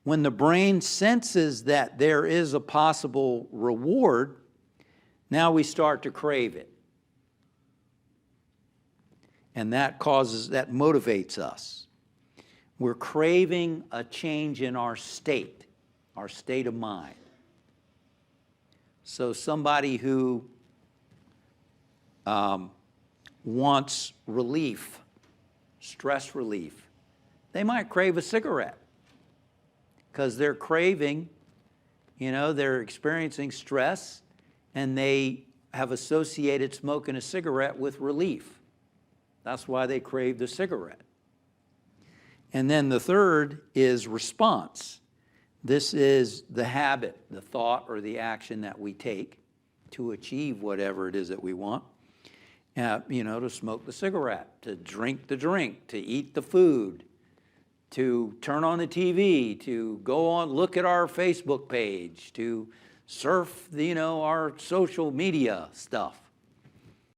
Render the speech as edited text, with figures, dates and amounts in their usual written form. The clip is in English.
when the brain senses that there is a possible reward, now we start to crave it. And that motivates us. We're craving a change in our state of mind. So somebody who wants relief, stress relief, they might crave a cigarette because they're craving, they're experiencing stress and they have associated smoking a cigarette with relief. That's why they crave the cigarette. And then the third is response. This is the habit, the thought or the action that we take to achieve whatever it is that we want. To smoke the cigarette, to drink the drink, to eat the food, to turn on the TV, to look at our Facebook page, to surf, our social media stuff.